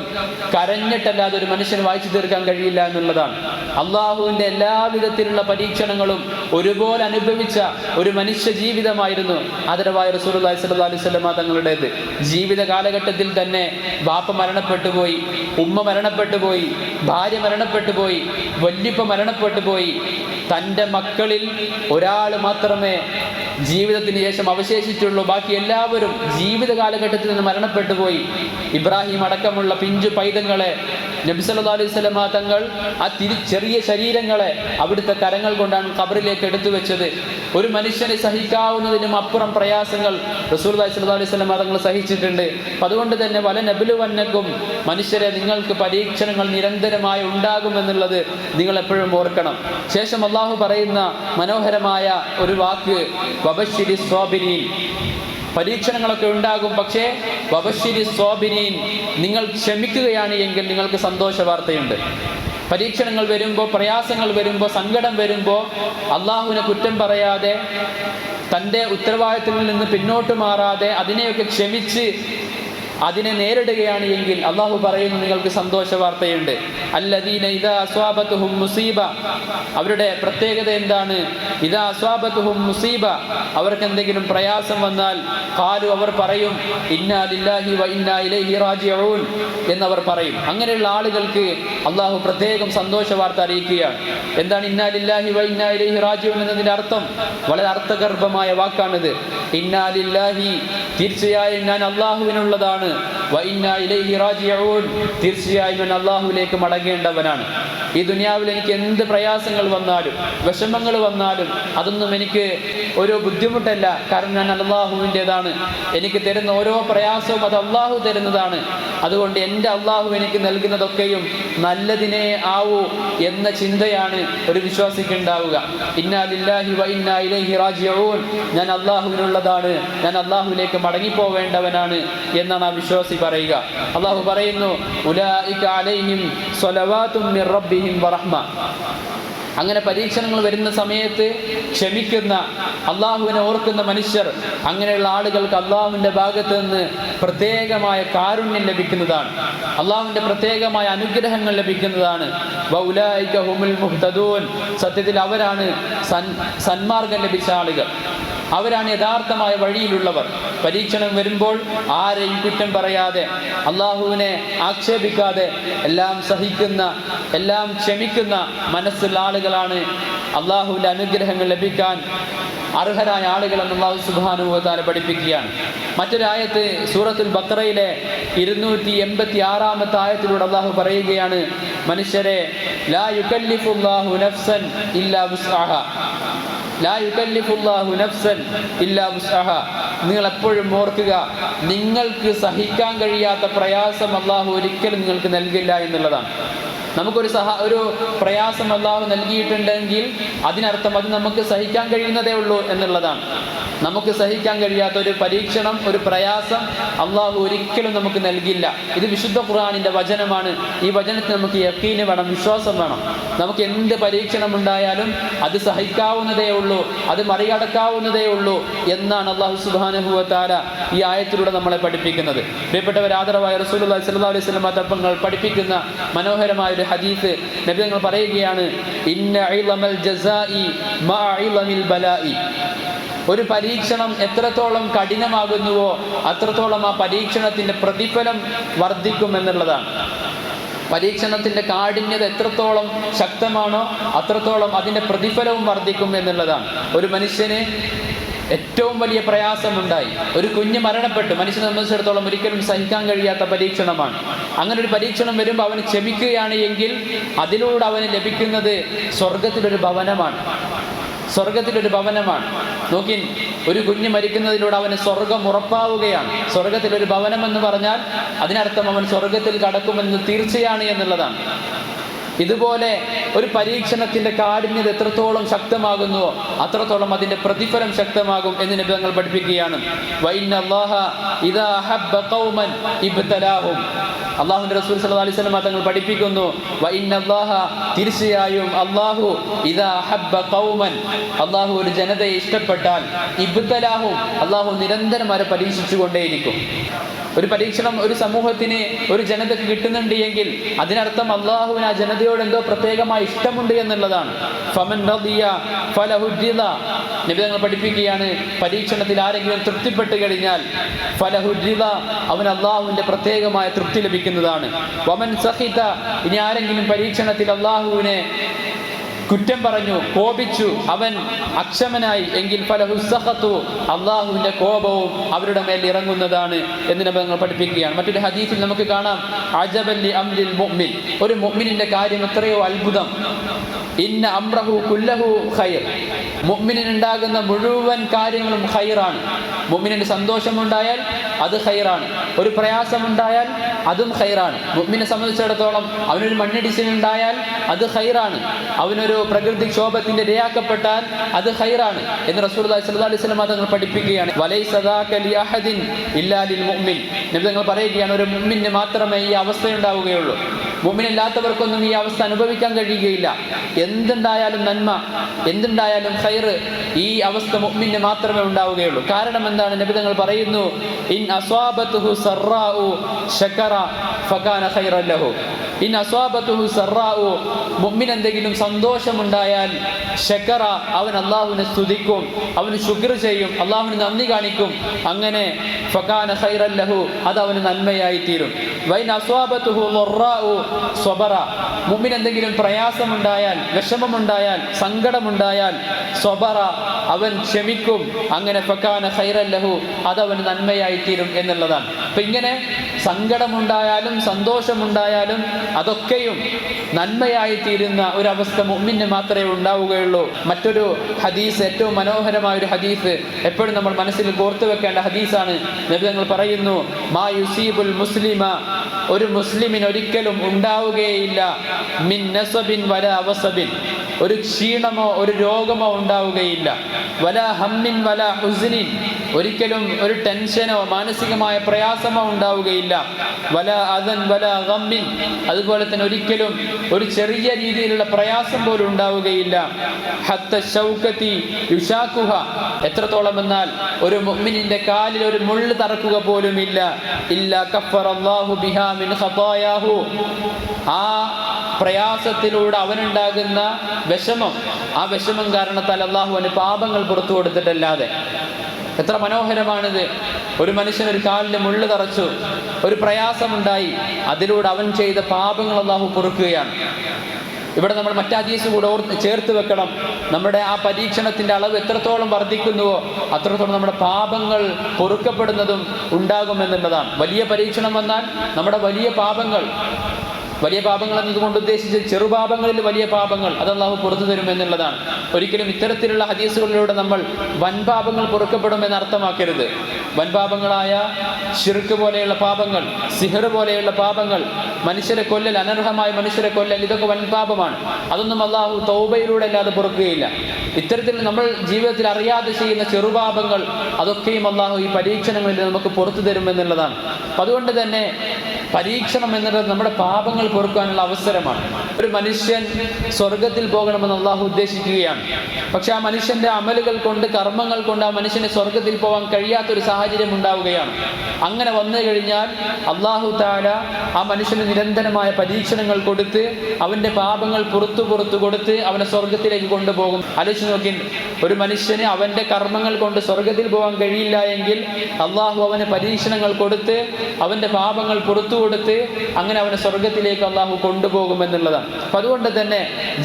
കരഞ്ഞിട്ടല്ലാതെ ഒരു മനുഷ്യന് വായിച്ചു തീർക്കാൻ കഴിയില്ല എന്നുള്ളതാണ്. അള്ളാഹുവിൻ്റെ എല്ലാവിധത്തിലുള്ള പരീക്ഷണങ്ങളും ഒരുപോലെ അനുഭവിച്ച ഒരു മനുഷ്യ ജീവിതമായിരുന്നു ആദരവായ റസൂലുള്ളാഹി സ്വല്ലല്ലാഹു അലൈഹി വസല്ലമ തങ്ങളുടേത്. ജീവിത കാലഘട്ടത്തിൽ തന്നെ ബാപ്പ മരണപ്പെട്ടു പോയി, ഉമ്മ മരണപ്പെട്ടു പോയി, ഭാര്യ മരണപ്പെട്ടു പോയി, വല്യപ്പ മരണപ്പെട്ടു പോയി. തൻ്റെ മക്കളിൽ ഒരാൾ മാത്രമേ ജീവിതത്തിന് ശേഷം അവശേഷിച്ചുള്ളൂ. ബാക്കി എല്ലാവരും ജീവിത കാലഘട്ടത്തിൽ നിന്ന് മരണപ്പെട്ടു പോയി. ഇബ്രാഹിം അടക്കമുള്ള പിഞ്ചു പൈതങ്ങളെ നബി സല്ലല്ലാഹു അലൈഹി വസല്ലമ തങ്ങൾ ആ ചെറിയ ശരീരങ്ങളെ അവിടുത്തെ കരങ്ങൾ കൊണ്ടാണ് ഖബറിലേക്ക് എടുത്തു വെച്ചത്. ഒരു മനുഷ്യനെ സഹിക്കാവുന്നതിനും അപ്പുറം പ്രയാസങ്ങൾ റസൂലുള്ളാഹി സ്വല്ലല്ലാഹു അലൈഹി വസല്ലമ തങ്ങൾ സഹിച്ചിട്ടുണ്ട്. അതുകൊണ്ട് തന്നെ വലനബ്ലുവന്നകും, മനുഷ്യരെ നിങ്ങൾക്ക് പരീക്ഷണങ്ങൾ നിരന്തരമായി ഉണ്ടാകുമെന്നുള്ളത് നിങ്ങൾ എപ്പോഴും ഓർക്കണം. ശേഷം അള്ളാഹു പറയുന്ന മനോഹരമായ ഒരു വാക്ക് വബശ്ശിരി സ്വാബിരീൻ, പരീക്ഷണങ്ങളൊക്കെ ഉണ്ടാകും, പക്ഷേ വബശ്ശിരി സ്വാബിരീൻ, നിങ്ങൾ ക്ഷമിക്കുകയാണ് എങ്കിൽ നിങ്ങൾക്ക് സന്തോഷ വാർത്തയുണ്ട്. പരീക്ഷണങ്ങൾ വരുമ്പോൾ, പ്രയാസങ്ങൾ വരുമ്പോൾ, സങ്കടം വരുമ്പോൾ അള്ളാഹുവിനെ കുറ്റം പറയാതെ, തൻ്റെ ഉത്തരവാദിത്തത്തിൽ നിന്ന് പിന്നോട്ട് മാറാതെ അതിനെയൊക്കെ ക്ഷമിച്ച് അതിനെ നേരിടുകയാണ് എങ്കിൽ അള്ളാഹു പറയുന്നു നിങ്ങൾക്ക് സന്തോഷ വാർത്തയുണ്ട്. അല്ലദീന ഇദാ അസ്വാബത്തുഹും മുസീബ, അവരുടെ പ്രത്യേകത എന്താണ്? ഇദാ അസ്വാബത്തുഹും മുസീബ, അവർക്ക് എന്തെങ്കിലും പ്രയാസം വന്നാൽ ഖാലു, അവർ പറയും ഇന്നാ ലില്ലാഹി വ ഇന്നാ ഇലൈഹി റാജിഊൻ എന്നവർ പറയും. അങ്ങനെയുള്ള ആളുകൾക്ക് അള്ളാഹു പ്രത്യേകം സന്തോഷ വാർത്ത അറിയിക്കുകയാണ്. എന്താണ് ഇന്നാ ലില്ലാഹി വ ഇന്നാ ഇലൈഹി റാജിഊൻ എന്നതിന്റെ അർത്ഥം? വളരെ അർത്ഥഗർഭമായ വാക്കാണിത്. ഇന്നാ ലില്ലാഹി, തീർച്ചയായും ഞാൻ അള്ളാഹുവിനുള്ളതാണ്, വ ഇന്നാ ഇലൈഹി റാജിഊൻ, തീർച്ചയായും ഞാൻ അള്ളാഹുവിലേക്ക് മടങ്ങേണ്ടവനാണ്. ഈ ദുനിയാവിൽ എനിക്ക് എന്ത് പ്രയാസങ്ങൾ വന്നാലും വിഷമങ്ങൾ വന്നാലും അതൊന്നും എനിക്ക് ഒരു ബുദ്ധിമുട്ടല്ല. കാരണം ഞാൻ അള്ളാഹുവിൻ്റെതാണ്. എനിക്ക് തരുന്ന ഓരോ പ്രയാസവും അത് അള്ളാഹു തരുന്നതാണ്. അതുകൊണ്ട് എൻ്റെ അള്ളാഹു എനിക്ക് നൽകുന്നതൊക്കെയും നല്ലതിനെ ആവൂ എന്ന ചിന്തയാണ് ഒരു വിശ്വാസിക്ക് ഉണ്ടാവുക. ഇന്നാ ലില്ലാഹി വ ഇന്നാ ഇലൈഹി റാജിഊൻ, ഞാൻ അള്ളാഹുവിനുള്ളതാണ്, ഞാൻ അള്ളാഹുവിലേക്ക് മടങ്ങിപ്പോവേണ്ടവനാണ് എന്നാണ് ആ വിശ്വാസി പറയുക. അള്ളാഹു പറയുന്നു ഉലൈക അലൈഹിം സ്വലവാതും മിർ റബ്ബിഹിം വറഹ്മ. അങ്ങനെ പരീക്ഷണങ്ങൾ വരുന്ന സമയത്ത് ക്ഷമിക്കുന്ന, അള്ളാഹുവിനെ ഓർക്കുന്ന മനുഷ്യർ, അങ്ങനെയുള്ള ആളുകൾക്ക് അള്ളാഹുവിൻ്റെ ഭാഗത്ത് നിന്ന് പ്രത്യേകമായ കാരുണ്യം ലഭിക്കുന്നതാണ്, അള്ളാഹുവിൻ്റെ പ്രത്യേകമായ അനുഗ്രഹങ്ങൾ ലഭിക്കുന്നതാണ്. വഉലൈക ഹുമുൽ മുഹ്തദൂൻ, സത്യത്തിൽ അവരാണ് സന്മാർഗം ലഭിച്ച ആളുകൾ, അവരാണ് യഥാർത്ഥമായ വഴിയിലുള്ളവർ. പരീക്ഷണം വരുമ്പോൾ ആരെയും കുറ്റം പറയാതെ, അള്ളാഹുവിനെ ആക്ഷേപിക്കാതെ എല്ലാം സഹിക്കുന്ന, എല്ലാം ക്ഷമിക്കുന്ന മനസ്സുള്ള ആളുകളാണ് അള്ളാഹുവിൻ്റെ അനുഗ്രഹങ്ങൾ ലഭിക്കാൻ അർഹരായ ആളുകളെന്ന് അല്ലാഹു സുബ്ഹാനഹു വ തആല പഠിപ്പിക്കുകയാണ്. മറ്റൊരായത്ത് സൂറത്തുൽ ബഖറയിലെ 286 ആയത്തിലൂടെ അള്ളാഹു പറയുകയാണ്, മനുഷ്യരെ, ലാ യുകല്ലിഫുല്ലാഹു നഫ്സൻ ഇല്ലാ വുസ്അഹാ, ലാ യുകല്ലിഫുല്ലാഹു നഫ്സൻ ഇല്ലാ വുസ്അഹാ. നിങ്ങൾ എപ്പോഴും ഓർക്കുക, നിങ്ങൾക്ക് സഹിക്കാൻ കഴിയാത്ത പ്രയാസം അള്ളാഹു ഒരിക്കലും നിങ്ങൾക്ക് നൽകില്ല എന്നുള്ളതാണ്. നമുക്കൊരു ഒരു പ്രയാസം അള്ളാഹു നൽകിയിട്ടുണ്ടെങ്കിൽ അതിനർത്ഥം അത് നമുക്ക് സഹിക്കാൻ കഴിയുന്നതേ ഉള്ളൂ എന്നുള്ളതാണ്. നമുക്ക് സഹിക്കാൻ കഴിയാത്ത ഒരു പരീക്ഷണം, ഒരു പ്രയാസം അള്ളാഹു ഒരിക്കലും നമുക്ക് നൽകില്ല. ഇത് വിശുദ്ധ ഖുർആനിന്റെ വചനമാണ്. ഈ വചനത്തിന് നമുക്ക് യഖീന് വേണം, വിശ്വാസം വേണം. നമുക്ക് എന്ത് പരീക്ഷണം ഉണ്ടായാലും അത് സഹിക്കാവുന്നതേ ഉള്ളൂ, അത് മറികടക്കാവുന്നതേ ഉള്ളൂ എന്നാണ് അല്ലാഹു സുബ്ഹാനഹു വ തആല ഈ ആയത്തിലൂടെ നമ്മളെ പഠിപ്പിക്കുന്നത്. പ്രിയപ്പെട്ടവർ, ആദരവായ റസൂലുള്ളാഹി സ്വല്ലല്ലാഹു അലൈഹി വസല്ലം തങ്ങൾ പഠിപ്പിക്കുന്ന മനോഹരമായ ഒരു ഹദീസ് നബി തങ്ങൾ പറയുകയാണ്, ഇന്ന ഇളമൽ ജസാഇ മഅ ഇളമിൽ ബലാഇ. ഒരു പരീക്ഷണം എത്രത്തോളം കഠിനമാകുന്നുവോ അത്രത്തോളം ആ പരീക്ഷണത്തിന്റെ പ്രതിഫലം വർദ്ധിക്കും എന്നുള്ളതാണ്. പരീക്ഷണത്തിന്റെ കാഠിന്യത എത്രത്തോളം ശക്തമാണോ അത്രത്തോളം അതിന്റെ പ്രതിഫലവും വർദ്ധിക്കും എന്നുള്ളതാണ്. ഒരു മനുഷ്യന് ഏറ്റവും വലിയ പ്രയാസമുണ്ടായി, ഒരു കുഞ്ഞ് മരണപ്പെട്ടു, മനുഷ്യനെ സംബന്ധിച്ചിടത്തോളം ഒരിക്കലും സഹിക്കാൻ കഴിയാത്ത പരീക്ഷണമാണ്. അങ്ങനെ ഒരു പരീക്ഷണം വരുമ്പോൾ അവന് ക്ഷമിക്കുകയാണ് എങ്കിൽ അതിലൂടെ അവന് ലഭിക്കുന്നത് സ്വർഗത്തിലൊരു ഭവനമാണ്, സ്വർഗത്തിലൊരു ഭവനമാണ്. നോക്കി, ഒരു കുഞ്ഞ് മരിക്കുന്നതിലൂടെ അവന് സ്വർഗം ഉറപ്പാവുകയാണ്. സ്വർഗത്തിലൊരു ഭവനം എന്ന് പറഞ്ഞാൽ അതിനർത്ഥം അവൻ സ്വർഗത്തിൽ കടക്കുമെന്ന് തീർച്ചയാണ് എന്നുള്ളതാണ്. ഇതുപോലെ ഒരു പരീക്ഷണത്തിന്റെ കാഠിന്യത എത്രത്തോളം ശക്തമാകുന്നുവോ അത്രത്തോളം അതിന്റെ പ്രതിഫലം ശക്തമാകും എന്ന് നബി തങ്ങൾ പഠിപ്പിക്കുകയാണ്. വഇന്നല്ലാഹ ഇദാ ഹബ്ബ ഖൗമൻ ഇബ്തലാഹും. അല്ലാഹുവിന്റെ റസൂൽ സല്ലല്ലാഹു അലൈഹി വസല്ലം തങ്ങൾ പഠിപ്പിക്കുന്നു, വഇന്നല്ലാഹ, തീർച്ചയായും അല്ലാഹു, ഇദാ ഹബ്ബ ഖൗമൻ, അല്ലാഹു ഒരു ജനതയെ ഇഷ്ടപ്പെട്ടാൽ, ഇബ്തലാഹും, അല്ലാഹു നിരന്തരം അവരെ പരീക്ഷിച്ചുകൊണ്ടേയിരിക്കും. ഒരു പരീക്ഷണം ഒരു സമൂഹത്തിന്, ഒരു ജനതയ്ക്ക് കിട്ടുന്നുണ്ട് എങ്കിൽ അതിനർത്ഥം അള്ളാഹുവിന് ആ ജനതയോട് എന്തോ പ്രത്യേകമായ ഇഷ്ടമുണ്ട് എന്നുള്ളതാണ്. ഫമൻ റദിയ ഫലഹു റിള. നബി തങ്ങൾ പഠിപ്പിക്കുകയാണ്, പരീക്ഷണത്തിൽ ആരെങ്കിലും തൃപ്തിപ്പെട്ട് കഴിഞ്ഞാൽ ഫലഹു റിള, അവൻ അള്ളാഹുവിന്റെ പ്രത്യേകമായ തൃപ്തി ലഭിക്കുന്നതാണ്. വമൻ സഖിത, ഇനി ആരെങ്കിലും പരീക്ഷണത്തിൽ അള്ളാഹുവിനെ കുറ്റം പറഞ്ഞു, കോപിച്ചു, അവൻ അക്ഷമനായി എങ്കിൽ ഫലഹു സഖതു, അള്ളാഹുവിന്റെ കോപവും അവരുടെ മേൽ ഇറങ്ങുന്നതാണ് എന്ന് നബി തങ്ങൾ പഠിപ്പിക്കുകയാണ്. മറ്റൊരു ഹദീസിൽ നമുക്ക് കാണാം, അജബൻ ലി അംരിൽ മുഅ്മിൻ, ഒരു മുഅ്മിനിന്റെ കാര്യം എത്രയോ അത്ഭുതം. ഇന്ന അംറഹു കുല്ലഹു ഖൈർ, മുഅ്മിനിനുണ്ടാകുന്ന മുഴുവൻ കാര്യങ്ങളും ഖൈറാണ്. മുഅ്മിനിന് സന്തോഷമുണ്ടായാൽ അത് ഖൈറാണ്, ഒരു പ്രയാസമുണ്ടായാൽ അതും ഖൈറാണ്. മുഅ്മിനെ സംബന്ധിച്ചിടത്തോളം അവനൊരു മണ്ണിടിച്ചിലുണ്ടായാൽ അത് ഖൈറാണ്, അവനൊരു പ്രകൃതിക്ഷോഭത്തിന്റെ ഇരയാക്കപ്പെട്ടാൽ അത് ഖൈറാണ് എന്ന് റസൂലുള്ളാഹി സ്വല്ലല്ലാഹു അലൈഹി വസല്ലം തങ്ങൾ പഠിപ്പിക്കുകയാണ്. വലൈസ ദാക ലി അഹദിൻ ഇല്ലാ ലിൽ മുഅ്മിൻ. നബി തങ്ങൾ പറയുകയാണ്, ഒരു മുഅ്മിന് മാത്രമേ ഈ അവസ്ഥയുണ്ടാവുകയുള്ളൂ. മുഅ്മിനല്ലാത്തവർക്കൊന്നും ഈ അവസ്ഥ അനുഭവിക്കാൻ കഴിയുകയില്ല. എന്തുണ്ടായാലും നന്മ, എന്തുണ്ടായാലും ഖൈറ്, ഈ അവസ്ഥ മുഅ്മിന് മാത്രമേ ഉണ്ടാവുകയുള്ളൂ. കാരണം എന്താണ്? നബി തങ്ങൾ പറയുന്നു, ഇൻ അസ്വാബതുഹു സറാഉ ശകറ ഫകാന ഖൈറൻ ലഹു. ഇൻ അസ്വാബതുഹു സറാഉ, മുഅ്മിൻ എന്തെങ്കിലും സന്തോഷമുണ്ടായാൽ ശകറ, അവൻ അല്ലാഹുവിനെ സ്തുതിക്കും, അവന് ശുക്ർ ചെയ്യും, അല്ലാഹുവിന് നന്ദി കാണിക്കും. അങ്ങനെ ഫകാന ഖൈറൻ ലഹു, അത് അവന് നന്മയായി തീരും. വൈൻ അസ്വാബതുഹു ളറാഉ സ്വബറ, മുഅ്മിൻ എന്തെങ്കിലും പ്രയാസമുണ്ടായാൽ, വിഷമമുണ്ടായാൽ, സങ്കടമുണ്ടായാൽ സ്വബറ, അവൻ ക്ഷമിക്കും. അങ്ങനെ ഫകാന ഖൈറൻ ലഹു, അത് അവന് നന്മയായി തീരും എന്നുള്ളതാണ്. അപ്പൊ ഇങ്ങനെ സങ്കടമുണ്ടായാലും സന്തോഷമുണ്ടായാലും അതൊക്കെയും നന്മയായി തീരുന്ന ഒരവസ്ഥ മുഅ്മിന് മാത്രമേ ഉണ്ടാവുകയുള്ളൂ. മറ്റൊരു ഹദീസ്, ഏറ്റവും മനോഹരമായ ഒരു ഹദീസ്, എപ്പോഴും നമ്മൾ മനസ്സിൽ കോർത്തു വെക്കേണ്ട ഹദീസാണ്. നബി തങ്ങൾ പറയുന്നു, മാ യുസീബുൽ മുസ്ലിമ, ഒരു മുസ്ലിമിന് ഒരിക്കലും ഉണ്ടാവുകയില്ല മിൻ നസബിൻ വലാ വസബിൻ, ഒരു ക്ഷീണമോ ഒരു രോഗമോ ഉണ്ടാവുകയില്ല. വലാ ഹമ്മിൻ വലാ ഹുസ്നിൻ, ഒരിക്കലും ഒരു ടെൻഷനോ മാനസികമായ പ്രയാസമോ ഉണ്ടാവുകയില്ല. വലാ അദൻ വലാ ഗമ്മിൻ, അതുപോലെ തന്നെ ഒരിക്കലും ഒരു ചെറിയ രീതിയിലുള്ള പ്രയാസം പോലും ഉണ്ടാവുകയില്ല. ഹത്ത ശൗകതി യുശാക്കുഹ, എത്രത്തോളം എന്നാൽ ഒരു മുഅ്മിനിന്റെ കാലിൽ ഒരു മുള്ള് തറക്കുക പോലുമില്ല. ഇല്ലാ കഫറല്ലാഹു ബിഹാ മിൻ ഖതായാഹു, ആ പ്രയാസത്തിലൂടെ അവനുണ്ടാകുന്ന വിഷമം, ആ വിഷമം കാരണത്താൽ അല്ലാഹു അവന് പാപങ്ങൾ പുറത്തു കൊടുത്തിട്ടല്ലാതെ. എത്ര മനോഹരമാണിത്! ഒരു മനുഷ്യൻ ഒരു കാലിന് മുള്ളു തറച്ചു, ഒരു പ്രയാസമുണ്ടായി, അതിലൂടെ അവൻ ചെയ്ത പാപങ്ങൾ അല്ലാഹു പൊറുക്കുകയാണ്. ഇവിടെ നമ്മൾ മറ്റു ഹദീസ് കൂടെ ചേർത്ത് വെക്കണം. നമ്മുടെ ആ പരീക്ഷണത്തിന്റെ അളവ് എത്രത്തോളം വർദ്ധിക്കുന്നുവോ അത്രത്തോളം നമ്മുടെ പാപങ്ങൾ പൊറുക്കപ്പെടുന്നതും ഉണ്ടാകുമെന്നുള്ളതാണ്. വലിയ പരീക്ഷണം വന്നാൽ നമ്മുടെ വലിയ പാപങ്ങൾ എന്നതുകൊണ്ട് ഉദ്ദേശിച്ച് ചെറുപാപങ്ങളിൽ വലിയ പാപങ്ങൾ അത് അല്ലാഹു പുറത്തു തരുമെന്നുള്ളതാണ്. ഒരിക്കലും ഇത്തരത്തിലുള്ള ഹദീസുകളിലൂടെ നമ്മൾ വൻപാപങ്ങൾ പൊറുക്കപ്പെടുമെന്ന് അർത്ഥമാക്കരുത്. വൻപാപങ്ങളായ ശിർക്ക് പോലെയുള്ള പാപങ്ങൾ, സിഹർ പോലെയുള്ള പാപങ്ങൾ, മനുഷ്യരെ കൊല്ലൽ, അനർഹമായ മനുഷ്യരെ കൊല്ലൽ, ഇതൊക്കെ വൻപാപമാണ്. അതൊന്നും അല്ലാഹു തൗബയിലൂടെ അല്ലാതെ പൊറുക്കുകയില്ല. ഇത്തരത്തിൽ നമ്മൾ ജീവിതത്തിൽ അറിയാതെ ചെയ്യുന്ന ചെറുപാപങ്ങൾ അതൊക്കെയും അല്ലാഹു ഈ പരീക്ഷണങ്ങളിൽ നമുക്ക് പുറത്തു തരുമെന്നുള്ളതാണ്. അപ്പം അതുകൊണ്ട് തന്നെ പരീക്ഷണം എന്നുള്ളത് നമ്മുടെ പാപങ്ങൾ പൊറുക്കാനുള്ള അവസരമാണ്. ഒരു മനുഷ്യൻ സ്വർഗത്തിൽ പോകണമെന്ന് അല്ലാഹു ഉദ്ദേശിക്കുകയാണ്. പക്ഷെ ആ മനുഷ്യന്റെ അമലുകൾ കൊണ്ട്, കർമ്മങ്ങൾ കൊണ്ട് ആ മനുഷ്യന് സ്വർഗത്തിൽ പോകാൻ കഴിയാത്തൊരു സാഹചര്യം ഉണ്ടാവുകയാണ്. അങ്ങനെ വന്നു കഴിഞ്ഞാൽ അല്ലാഹു തആല ആ മനുഷ്യന് നിരന്തരമായ പരീക്ഷണങ്ങൾ കൊടുത്ത് അവന്റെ പാപങ്ങൾ പുറത്തു കൊടുത്ത് അവനെ സ്വർഗത്തിലേക്ക് കൊണ്ടുപോകും. ആലോചിച്ച് നോക്കി, ഒരു മനുഷ്യന് അവന്റെ കർമ്മങ്ങൾ കൊണ്ട് സ്വർഗത്തിൽ പോകാൻ കഴിയില്ല എങ്കിൽ അല്ലാഹു അവന് പരീക്ഷണങ്ങൾ കൊടുത്ത് അവന്റെ പാപങ്ങൾ പുറത്തു കൊടുത്ത് അങ്ങനെ അവനെ സ്വർഗത്തിലേക്ക് അല്ലാഹു കൊണ്ടുപോകുമെന്നുള്ളതാണ്. അപ്പം അതുകൊണ്ട് തന്നെ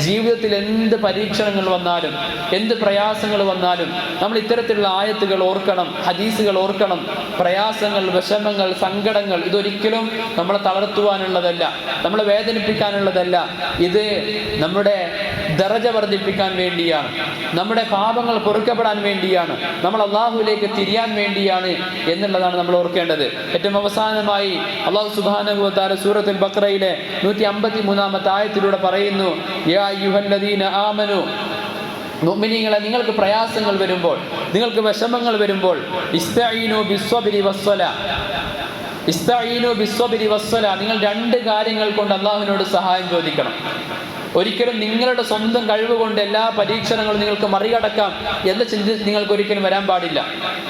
ജീവിതത്തിൽ എന്ത് പരീക്ഷണങ്ങൾ വന്നാലും, എന്ത് പ്രയാസങ്ങൾ വന്നാലും നമ്മൾ ഇത്തരത്തിലുള്ള ആയത്തുകൾ ഓർക്കണം, ഹദീസുകൾ ഓർക്കണം. പ്രയാസങ്ങൾ, വിഷമങ്ങൾ, സങ്കടങ്ങൾ ഇതൊരിക്കലും നമ്മളെ തളർത്തുവാനുള്ളതല്ല, നമ്മളെ വേദനിപ്പിക്കാനുള്ളതല്ല. ഇത് നമ്മുടെ ദറജ വർദ്ധിപ്പിക്കാൻ വേണ്ടിയാണ്, നമ്മുടെ പാപങ്ങൾ പൊറുക്കപ്പെടാൻ വേണ്ടിയാണ്, നമ്മൾ അല്ലാഹുവിലേക്ക് തിരിയാൻ വേണ്ടിയാണ് എന്നുള്ളതാണ് നമ്മൾ ഓർക്കേണ്ടത്. ഏറ്റവും അവസാനമായി അല്ലാഹു സുബ്ഹാനഹു വ തആല സൂറത്തുൽ ബഖറയിലെ 153-ാമത്തെ ആയത്തിലൂടെ പറയുന്നു, യാ അയ്യുഹല്ലദീന ആമനു, മുഅ്മിനീങ്ങളെ, നിങ്ങൾക്ക് പ്രയാസങ്ങൾ വരുമ്പോൾ, നിങ്ങൾക്ക് വിഷമങ്ങൾ വരുമ്പോൾ, ഇസ്തഈനു ബിസ്സബ്രി വസ്സലാ, ഇസ്തഈനു ബിസ്സബ്രി വസ്സലാ, നിങ്ങൾ രണ്ട് കാര്യങ്ങൾ കൊണ്ട് അല്ലാഹുവിനോട് സഹായം ചോദിക്കണം. ഒരിക്കലും നിങ്ങളുടെ സ്വന്തം കഴിവ് കൊണ്ട് എല്ലാ പരീക്ഷണങ്ങളും നിങ്ങൾക്ക് മറികടക്കാം എന്ന ചിന്ത നിങ്ങൾക്ക് ഒരിക്കലും വരാൻ പാടില്ല.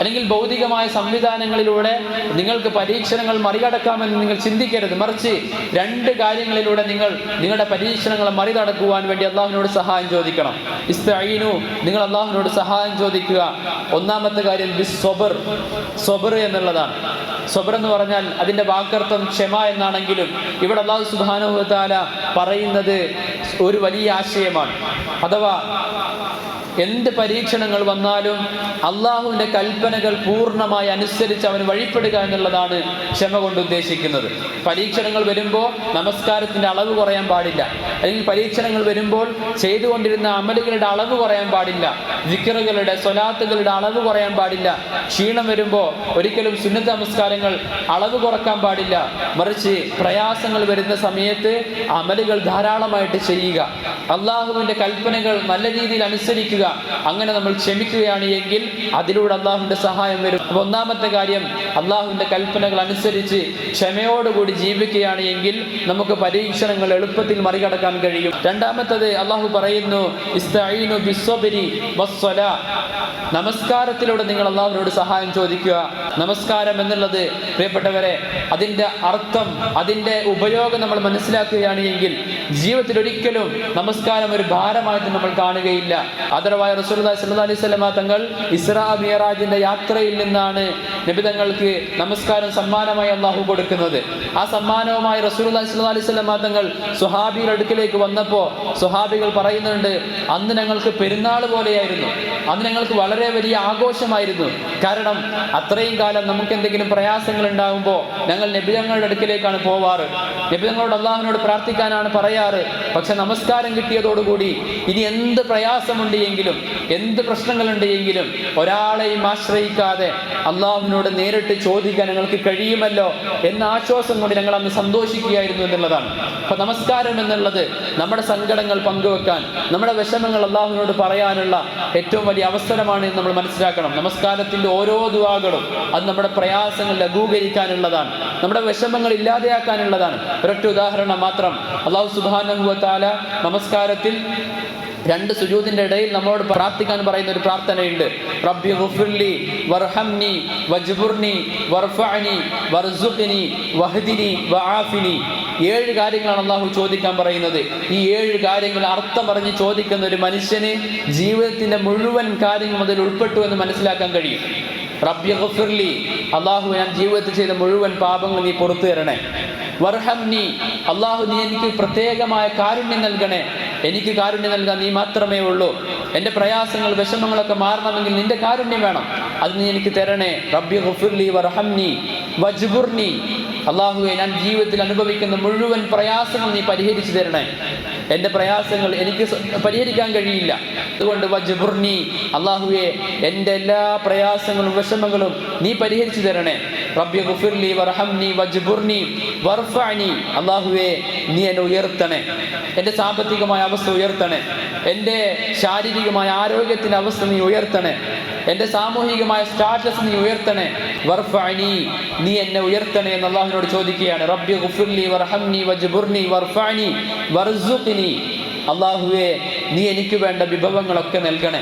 അല്ലെങ്കിൽ ഭൗതികമായ സംവിധാനങ്ങളിലൂടെ നിങ്ങൾക്ക് പരീക്ഷണങ്ങൾ മറികടക്കാമെന്ന് നിങ്ങൾ ചിന്തിക്കരുത്. മറിച്ച് രണ്ട് കാര്യങ്ങളിലൂടെ നിങ്ങളുടെ പരീക്ഷണങ്ങളെ മറികടക്കുവാൻ വേണ്ടി അല്ലാഹുവിനോട് സഹായം ചോദിക്കണം. ഇസ്തഈനു, നിങ്ങൾ അല്ലാഹുവിനോട് സഹായം ചോദിക്കുക. ഒന്നാമത്തെ കാര്യം ബിസ്സബ്ർ, സബ്ർ എന്നുള്ളതാണ്. സബ്ർ എന്ന് പറഞ്ഞാൽ അതിന്റെ വാക്കർത്ഥം ക്ഷമ എന്നാണെങ്കിലും ഇവിടെ അല്ലാഹു സുബ്ഹാനഹു വ തആല പറയുന്നത് ഒരു വലിയ ആശയമാണ്. അഥവാ എന്ത് പരീക്ഷണങ്ങൾ വന്നാലും അള്ളാഹുവിൻ്റെ കൽപ്പനകൾ പൂർണ്ണമായി അനുസരിച്ച് അവന് വഴിപ്പെടുക എന്നുള്ളതാണ് ക്ഷമ കൊണ്ട് ഉദ്ദേശിക്കുന്നത്. പരീക്ഷണങ്ങൾ വരുമ്പോൾ നമസ്കാരത്തിൻ്റെ അളവ് കുറയാൻ പാടില്ല, അല്ലെങ്കിൽ പരീക്ഷണങ്ങൾ വരുമ്പോൾ ചെയ്തുകൊണ്ടിരുന്ന അമലുകളുടെ അളവ് കുറയാൻ പാടില്ല, ദിക്റുകളുടെ, സ്വലാത്തുകളുടെ അളവ് കുറയാൻ പാടില്ല. ക്ഷീണം വരുമ്പോൾ ഒരിക്കലും സുന്നത്ത് നമസ്കാരങ്ങൾ അളവ് കുറക്കാൻ പാടില്ല. മറിച്ച് പ്രയാസങ്ങൾ വരുന്ന സമയത്ത് അമലുകൾ ധാരാളമായിട്ട് ചെയ്യുക, അള്ളാഹുവിൻ്റെ കൽപ്പനകൾ നല്ല രീതിയിൽ അനുസരിക്കുക, ക്ഷമിക്കുക. അങ്ങനെ നമ്മൾ ക്ഷമിക്കുകയാണ് എങ്കിൽ അതിലൂടെ അള്ളാഹുവിന്റെ സഹായം വരും. അപ്പൊ ഒന്നാമത്തെ കാര്യം, അള്ളാഹുവിന്റെ കൽപ്പനകൾ അനുസരിച്ച് ക്ഷമയോടുകൂടി ജീവിക്കുകയാണ് എങ്കിൽ നമുക്ക് പരീക്ഷണങ്ങൾ എളുപ്പത്തിൽ മറികടക്കാൻ കഴിയും. രണ്ടാമത്തത് അള്ളാഹു പറയുന്നു, ഇസ്തഈനു ബിസ്സബ്രി വസ്സലാ. നമസ്കാരത്തിലൂടെ നിങ്ങൾ അള്ളാഹുവിനോട് സഹായം ചോദിക്കുക. നമസ്കാരം എന്നുള്ളത് പ്രിയപ്പെട്ടവരെ, അതിന്റെ അർത്ഥം, അതിന്റെ ഉപയോഗം നമ്മൾ മനസ്സിലാക്കുകയാണ് എങ്കിൽ ജീവിതത്തിൽ ഒരിക്കലും നമസ്കാരം ഒരു ഭാരമായിട്ട് നമ്മൾ കാണുകയില്ല. ആദരവായ റസൂലുള്ളാഹി സ്വല്ലല്ലാഹു അലൈഹി വസല്ലം തങ്ങൾ ഇസ്രാ മിഅ്റാജിന്റെ യാത്രയിൽ നിന്നാണ് നബി തങ്ങൾക്ക് നമസ്കാരം സമ്മാനമായി അള്ളാഹു കൊടുക്കുന്നത്. ആ സമ്മാനവുമായി റസൂലുള്ളാഹി സ്വല്ലല്ലാഹു അലൈഹി വസല്ലം തങ്ങൾ സ്വഹാബികളുടെ അടുക്കിലേക്ക് വന്നപ്പോൾ സ്വഹാബികൾ പറയുന്നുണ്ട്, അന്ന് ഞങ്ങൾക്ക് പെരുന്നാൾ പോലെയായിരുന്നു, അന്ന് ഞങ്ങൾക്ക് വളരെ വലിയ ആഘോഷമായിരുന്നു. കാരണം അത്രയും കാലം നമുക്ക് എന്തെങ്കിലും പ്രയാസങ്ങൾ ഉണ്ടാകുമ്പോൾ ഞങ്ങൾ നബി തങ്ങളുടെ അടുക്കിലേക്കാണ് പോവാറ്, നബി തങ്ങളോട് അള്ളാഹുവിനോട് പ്രാർത്ഥിക്കാനാണ് പറയാറ്. പക്ഷെ നമസ്കാരം കിട്ടിയതോടുകൂടി ഇനി എന്ത് പ്രയാസമുണ്ട് എങ്കിലും, എന്ത് പ്രശ്നങ്ങളുണ്ട് എങ്കിലും ഒരാളെയും ആശ്രയിക്കാതെ അള്ളാഹുവിനോട് നേരിട്ട് ചോദിക്കാൻ ഞങ്ങൾക്ക് കഴിയുമല്ലോ എന്ന ആശ്വാസം കൊണ്ട് ഞങ്ങൾ അന്ന് സന്തോഷിക്കുകയായിരുന്നു എന്നുള്ളതാണ്. അപ്പൊ നമസ്കാരം എന്നുള്ളത് നമ്മുടെ സങ്കടങ്ങൾ പങ്കുവെക്കാൻ, നമ്മുടെ വിഷമങ്ങൾ അള്ളാഹുവിനോട് പറയാനുള്ള ഏറ്റവും വലിയ അവസരമാണ് എന്ന് നമ്മൾ മനസ്സിലാക്കണം. നമസ്കാരത്തിന്റെ ഓരോ ദുആകളും അത് നമ്മുടെ പ്രയാസങ്ങൾ ലഘൂകരിക്കാനുള്ളതാണ്, നമ്മുടെ വിഷമങ്ങൾ ഇല്ലാതെയാക്കാനുള്ളതാണ്. ഒരൊറ്റ ഉദാഹരണം മാത്രം. അല്ലാഹു സുബ്ഹാനഹു വ തആല നമസ്കാരത്തിൽ രണ്ട് സുജൂദിന്റെ ഇടയിൽ നമ്മളോട് പ്രാർത്ഥിക്കാൻ പറയുന്ന ഒരു പ്രാർത്ഥനയുണ്ട്. റബ്ബി ഗുഫിർലി വർഹംനി വജ്ബുർനി വർഫഅനി വർസുഖ്നി വഹ്ദിനി വആഫിനി. 7 കാര്യങ്ങളാണ് അള്ളാഹു ചോദിക്കാൻ പറയുന്നത്. ഈ 7 കാര്യങ്ങൾ അർത്ഥം പറഞ്ഞ് ചോദിക്കുന്ന ഒരു മനുഷ്യന് ജീവിതത്തിന്റെ മുഴുവൻ കാര്യങ്ങൾ അതിൽ ഉൾപ്പെട്ടു എന്ന് മനസ്സിലാക്കാൻ കഴിയും. റബ്ബി ഗുഫിർലി, അള്ളാഹു ഞാൻ ജീവിതത്തിൽ ചെയ്ത മുഴുവൻ പാപങ്ങൾ നീ പുറത്തു തരണേ. വർഹംനി, അള്ളാഹു നീ എനിക്ക് പ്രത്യേകമായ കാരുണ്യം നൽകണേ, എനിക്ക് കാരുണ്യം നൽകാൻ നീ മാത്രമേ ഉള്ളൂ. എൻ്റെ പ്രയാസങ്ങൾ വിഷമങ്ങളൊക്കെ മാറണമെങ്കിൽ നിന്റെ കാരുണ്യം വേണം, അത് നീ എനിക്ക് തരണേ. റബ്ബി ഗുഫിർലി വർഹംനി വജ്ബുർനി, അള്ളാഹുവെ ഞാൻ ജീവിതത്തിൽ അനുഭവിക്കുന്ന മുഴുവൻ പ്രയാസങ്ങൾ നീ പരിഹരിച്ചു തരണേ. എൻ്റെ പ്രയാസങ്ങൾ എനിക്ക് പരിഹരിക്കാൻ കഴിയില്ല, അതുകൊണ്ട് വജ്ബുർനി, അള്ളാഹുവെ എൻ്റെ എല്ലാ പ്രയാസങ്ങളും വിഷമങ്ങളും നീ പരിഹരിച്ചു തരണേ. റബ്ബി ഗുഫിർലി വർഹംനി വജ്ബുർനി വർഫഅനി, അള്ളാഹുവെ നീ എന്നെ ഉയർത്തണേ, എൻ്റെ സാമ്പത്തികമായ അവസ്ഥ ഉയർത്തണേ, എൻ്റെ ശാരീരികമായ ആരോഗ്യത്തിൻ്റെ അവസ്ഥ നീ ഉയർത്തണേ, എൻ്റെ സാമൂഹികമായ സ്റ്റാറ്റസ് നീ ഉയർത്തണേ. വർഫഅനി, നീ എന്നെ ഉയർത്തണേ എന്ന് അള്ളാഹുവിനോട് ചോദിക്കുകയാണ്. റബ്ബി ഗുഫിർലി വർഹംനി വജ്ബുർനി വർഫഅനി വർസുഖ്നി, അള്ളാഹുവേ നീ എനിക്ക് വേണ്ട വിഭവങ്ങളൊക്കെ നൽകണേ,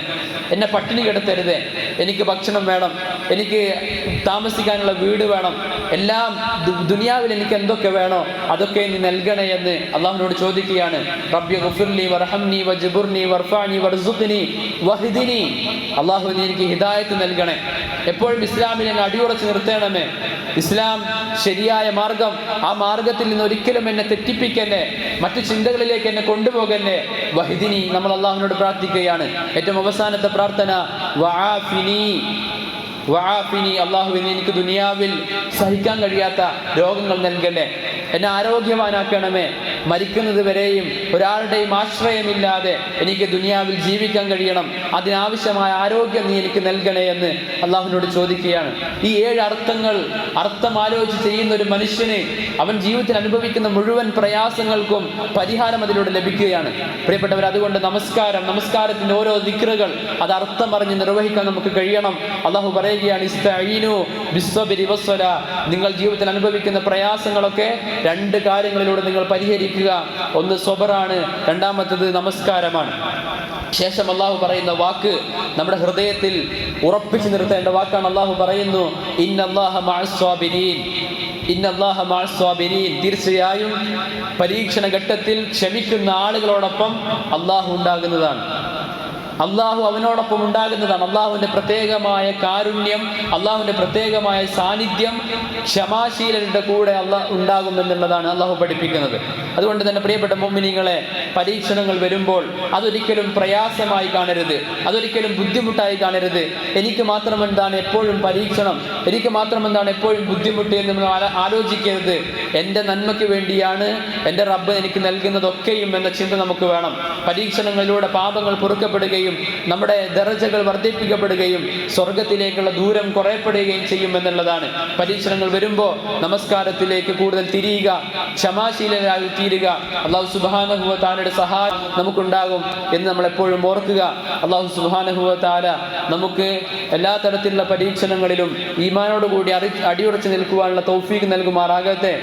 എന്നെ പട്ടിണി കിടത്തരുതേ, എനിക്ക് ഭക്ഷണം വേണം, എനിക്ക് താമസിക്കാനുള്ള വീട് വേണം, എല്ലാം ദുനിയാവിൽ എനിക്ക് എന്തൊക്കെ വേണോ അതൊക്കെ നീ നൽകണേ എന്ന് അള്ളാഹുവിനോട് ചോദിക്കുകയാണ്. റബ്ബി ഗുഫിർലി വർഹംനി വജ്ബുർനി വർഫഅനി വർസുഖ്നി വഹ്ദിനി, അള്ളാഹു നീ എനിക്ക് ഹിദായത്ത് നൽകണേ, എപ്പോഴും ഇസ്ലാമിൽ എന്നെ അടിയുറച്ച് നിർത്തണമേ, ഇസ്ലാം ശരിയായ മാർഗം, ആ മാർഗത്തിൽ നിന്ന് ഒരിക്കലും എന്നെ തെറ്റിപ്പിക്കല്ലേ, മറ്റു ചിന്തകളിലേക്ക് എന്നെ കൊണ്ടുപോകല്ലേ. വഹ്ദിനി, നമ്മൾ അള്ളാഹുവിനോട് പ്രാർത്ഥിക്കുകയാണ്. ഏറ്റവും അവസാനത്തെ പ്രാർത്ഥന വആഫിനി വആഫിനി, അള്ളാഹുവിനെ എനിക്ക് ദുനിയാവിൽ സഹിക്കാൻ കഴിയാത്ത രോഗങ്ങൾ നൽകല്ലേ, എന്നെ ആരോഗ്യവാനാക്കണമേ, മരിക്കുന്നത് വരെയും ഒരാളുടെയും ആശ്രയമില്ലാതെ എനിക്ക് ദുനിയാവിൽ ജീവിക്കാൻ കഴിയണം, അതിനാവശ്യമായ ആരോഗ്യം നീ എനിക്ക് നൽകണേ എന്ന് അള്ളാഹുവിനോട് ചോദിക്കുകയാണ്. ഈ 7 അർത്ഥങ്ങൾ അർത്ഥം ആലോചിച്ച് ചെയ്യുന്ന ഒരു മനുഷ്യന് അവൻ ജീവിതത്തിൽ അനുഭവിക്കുന്ന മുഴുവൻ പ്രയാസങ്ങൾക്കും പരിഹാരം അതിലൂടെ ലഭിക്കുകയാണ്. പ്രിയപ്പെട്ടവർ, അതുകൊണ്ട് നമസ്കാരത്തിന്റെ ഓരോ ദിക്റുകൾ അത് അർത്ഥം പറഞ്ഞ് നിർവഹിക്കാൻ നമുക്ക് കഴിയണം. അള്ളാഹു പറയുകയാണ്, ഇസ്തഈനു ബിസ്സബ്രി വസ്സലാ, നിങ്ങൾ ജീവിതത്തിൽ അനുഭവിക്കുന്ന പ്രയാസങ്ങളൊക്കെ 2 കാര്യങ്ങളിലൂടെ നിങ്ങൾ പരിഹരിക്കുക. ഒന്ന് സ്വബറാണ്, രണ്ടാമത്തത് നമസ്കാരമാണ്. ശേഷം അള്ളാഹു പറയുന്ന വാക്ക് നമ്മുടെ ഹൃദയത്തിൽ ഉറപ്പിച്ചു നിർത്തേണ്ട വാക്കാണ്. അള്ളാഹു പറയുന്നു, ഇന്നല്ലാഹ മഅസ് സ്വാബിരീൻ, ഇന്നല്ലാഹ മഅസ് സ്വാബിരീൻ, തീർച്ചയായും പരീക്ഷണ ഘട്ടത്തിൽ ക്ഷമിക്കുന്ന ആളുകളോടൊപ്പം അള്ളാഹു ഉണ്ടാകുന്നതാണ്, അള്ളാഹു അവനോടൊപ്പം ഉണ്ടാകുന്നതാണ്. അള്ളാഹുവിന്റെ പ്രത്യേകമായ കാരുണ്യം, അള്ളാഹുവിന്റെ പ്രത്യേകമായ സാന്നിധ്യം ക്ഷമാശീലരുടെ കൂടെ ഉണ്ടാകുമെന്നുള്ളതാണ് അള്ളാഹു പഠിപ്പിക്കുന്നത്. അതുകൊണ്ട് തന്നെ പ്രിയപ്പെട്ട മുഅ്മിനീങ്ങളെ, പരീക്ഷണങ്ങൾ വരുമ്പോൾ അതൊരിക്കലും പ്രയാസമായി കാണരുത്, അതൊരിക്കലും ബുദ്ധിമുട്ടായി കാണരുത്. എനിക്ക് മാത്രം എന്താണ് എപ്പോഴും പരീക്ഷണം, എനിക്ക് മാത്രം എന്താണ് എപ്പോഴും ബുദ്ധിമുട്ട് എന്ന് നമ്മൾ ആലോചിക്കരുത്. എൻ്റെ നന്മയ്ക്ക് വേണ്ടിയാണ് എൻ്റെ റബ്ബ് എനിക്ക് നൽകുന്നതൊക്കെയും എന്ന ചിന്ത നമുക്ക് വേണം. പരീക്ഷണങ്ങളിലൂടെ പാപങ്ങൾ പൊറുക്കപ്പെടുകയും വർദ്ധിക്കുകയും നമ്മുടെ ദറജകൾ വർദ്ധിപ്പിക്കപ്പെടുകയും സ്വർഗത്തിലേക്കുള്ള ദൂരം കുറയപ്പെടുകയും ചെയ്യും എന്നുള്ളതാണ്. പരീക്ഷണങ്ങൾ വരുമ്പോൾ നമസ്കാരത്തിലേക്ക് കൂടുതൽ തിരിയുക, ക്ഷമാശീലരായി തീരുക. അല്ലാഹു സുബ്ഹാനഹു വ തആലയുടെ സഹായം നമുക്കുണ്ടാകും എന്ന് നമ്മൾ എപ്പോഴും ഓർക്കുക. അല്ലാഹു സുബ്ഹാനഹു വ തആല നമുക്ക് എല്ലാ തരത്തിലുള്ള പരീക്ഷണങ്ങളിലും ഈമാനോടുകൂടി അടിയുറച്ച് നിൽക്കുവാനുള്ള തൗഫീഖ് നൽകുമാറാകട്ടെ.